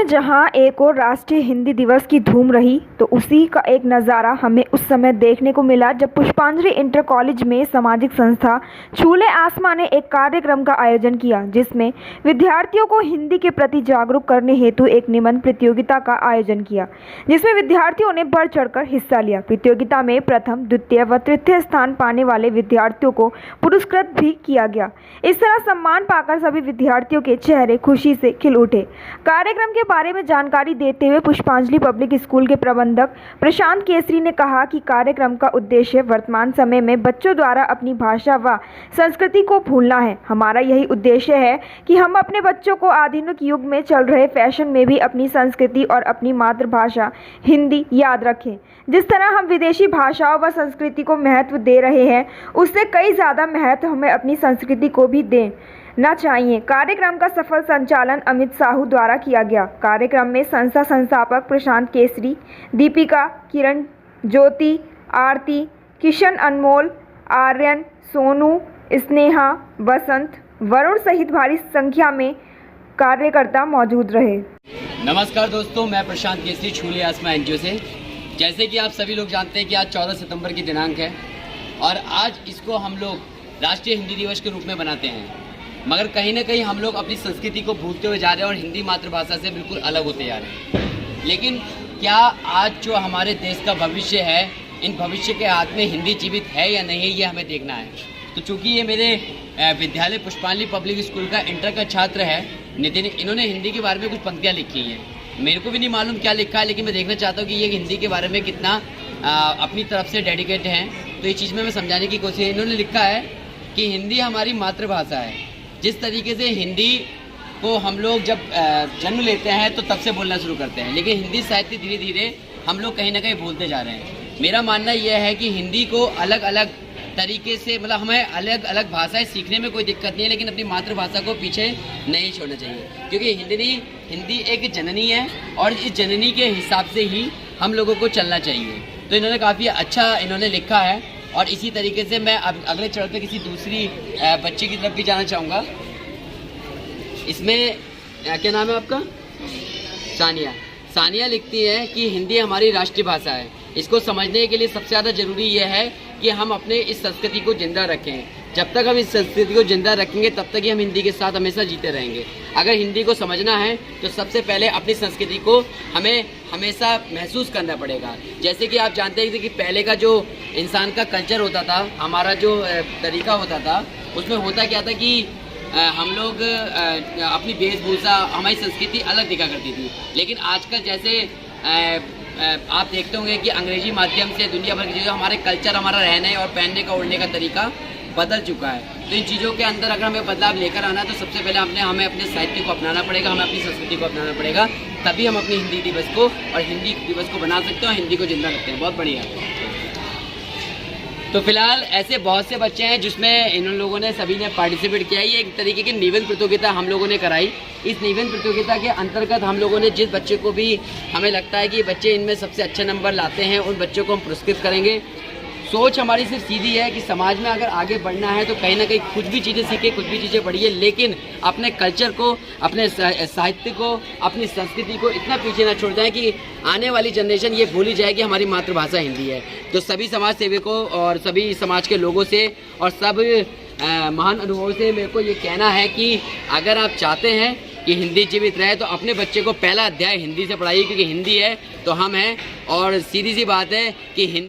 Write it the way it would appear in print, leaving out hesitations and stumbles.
में जहां एक और राष्ट्रीय हिंदी दिवस की धूम रही, तो उसी का एक नज़ारा हमें उस समय देखने को मिला जब पुष्पांजलि इंटर कॉलेज में सामाजिक संस्था छूले आसमां ने एक कार्यक्रम का आयोजन किया, जिसमें विद्यार्थियों को हिंदी के प्रति जागरूक करने हेतु एक निबंध प्रतियोगिता का आयोजन किया, जिसमें विद्यार्थियों ने बढ़ चढ़कर हिस्सा लिया। प्रतियोगिता में प्रथम, द्वितीय व तृतीय स्थान पाने वाले विद्यार्थियों को पुरस्कृत भी किया गया। इस तरह सम्मान पाकर सभी विद्यार्थियों के चेहरे खुशी से खिल उठे। कार्यक्रम के बारे में जानकारी देते हुए पुष्पांजलि पब्लिक स्कूल के प्रबंधक प्रशांत केसरी ने कहा कि कार्यक्रम का उद्देश्य वर्तमान समय में बच्चों द्वारा अपनी भाषा व संस्कृति को भूलना है। हमारा यही उद्देश्य है कि हम अपने बच्चों को आधुनिक युग में चल रहे फैशन में भी अपनी संस्कृति और अपनी मातृभाषा हिंदी याद रखें। जिस तरह हम विदेशी भाषाओं व संस्कृति को महत्व दे रहे हैं, उससे कई ज़्यादा महत्व हमें अपनी संस्कृति को भी देना चाहिए। कार्यक्रम का सफल संचालन अमित साहू द्वारा किया गया। कार्यक्रम में संस्था संस्थापक प्रशांत केसरी, दीपिका, किरण, ज्योति, आरती, किशन, अनमोल, आर्यन, सोनू, स्नेहा, वसंत, वरुण सहित भारी संख्या में कार्यकर्ता मौजूद रहे। नमस्कार दोस्तों, मैं प्रशांत केसरी छूले आसमां एनजीओ से। जैसे कि आप सभी लोग जानते हैं कि आज 14 सितंबर की दिनांक है और आज इसको हम लोग राष्ट्रीय हिंदी दिवस के रूप में बनाते हैं, मगर कहीं ना कहीं हम लोग अपनी संस्कृति को भूलते हुए जा रहे हैं और हिंदी मातृभाषा से बिल्कुल अलग होते जा रहे हैं। लेकिन क्या आज जो हमारे देश का भविष्य है, इन भविष्य के हाथ में हिंदी जीवित है या नहीं, ये हमें देखना है। तो चूँकि ये मेरे विद्यालय पुष्पांजलि पब्लिक स्कूल का इंटर का छात्र है नितिन, इन्होंने हिंदी के बारे में कुछ पंक्तियाँ लिखी हैं। मेरे को भी नहीं मालूम क्या लिखा है, लेकिन मैं देखना चाहता हूँ कि ये हिंदी के बारे में कितना अपनी तरफ से डेडिकेट हैं। तो ये चीज़ में मैं समझाने की कोशिश। इन्होंने लिखा है कि हिंदी हमारी मातृभाषा है। जिस तरीके से हिंदी को हम लोग जब जन्म लेते हैं तो तब से बोलना शुरू करते हैं, लेकिन हिंदी साहित्य धीरे धीरे हम लोग कहीं ना कहीं भूलते जा रहे हैं। मेरा मानना यह है कि हिंदी को अलग अलग तरीके से, मतलब हमें अलग अलग भाषाएं सीखने में कोई दिक्कत नहीं है, लेकिन अपनी मातृभाषा को पीछे नहीं छोड़ना चाहिए, क्योंकि हिंदी एक जननी है और इस जननी के हिसाब से ही हम लोगों को चलना चाहिए। तो इन्होंने काफ़ी अच्छा लिखा है और इसी तरीके से मैं अब अगले चरण पे किसी दूसरी बच्चे की तरफ भी जाना चाहूँगा। इसमें क्या नाम है आपका? सानिया लिखती है कि हिंदी हमारी राष्ट्रीय भाषा है। इसको समझने के लिए सबसे ज़्यादा ज़रूरी यह है कि हम अपने इस संस्कृति को जिंदा रखें। जब तक हम इस संस्कृति को जिंदा रखेंगे तब तक ही हम हिंदी के साथ हमेशा जीते रहेंगे। अगर हिंदी को समझना है तो सबसे पहले अपनी संस्कृति को हमें हमेशा महसूस करना पड़ेगा। जैसे कि आप जानते हैं कि पहले का जो इंसान का कल्चर होता था, हमारा जो तरीका होता था, उसमें होता क्या था कि हम लोग अपनी वेशभूषा, हमारी संस्कृति अलग दिखा करती थी। लेकिन आजकल जैसे आप देखते होंगे कि अंग्रेजी माध्यम से दुनिया भर की चीज़ें, हमारे कल्चर, हमारा रहने और पहनने का, ओढ़ने का तरीका बदल चुका है। तो इन चीज़ों के अंदर अगर हमें बदलाव लेकर आना है तो सबसे पहले हमें अपने साहित्य को अपनाना पड़ेगा, हमें अपनी संस्कृति को अपनाना पड़ेगा, तभी हम अपनी हिंदी दिवस को और हिंदी दिवस को बना सकते हैं और हिंदी को जिंदा रखते हैं। बहुत बढ़िया। तो फिलहाल ऐसे बहुत से बच्चे हैं जिसमें इन लोगों ने सभी ने पार्टिसिपेट किया। ये एक तरीके की निबंध प्रतियोगिता हम लोगों ने कराई। इस निबंध प्रतियोगिता के अंतर्गत हम लोगों ने जिस बच्चे को भी हमें लगता है कि बच्चे इनमें सबसे अच्छे नंबर लाते हैं, उन बच्चों को हम पुरस्कृत करेंगे। सोच हमारी सिर्फ सीधी है कि समाज में अगर आगे बढ़ना है तो कहीं ना कहीं कुछ भी चीज़ें सीखे, कुछ भी चीज़ें पढ़िए, लेकिन अपने कल्चर को, अपने साहित्य को, अपनी संस्कृति को इतना पीछे ना छोड़ जाए कि आने वाली जनरेशन ये भूल ही जाए कि हमारी मातृभाषा हिंदी है। तो सभी समाज सेवकों और सभी समाज के लोगों से और सब महान अनुभवों से मेरे को ये कहना है कि अगर आप चाहते हैं कि हिंदी जीवित रहे तो अपने बच्चे को पहला अध्याय हिंदी से पढ़ाइए, क्योंकि हिंदी है तो हम हैं। और सीधी सी बात है कि हिंदी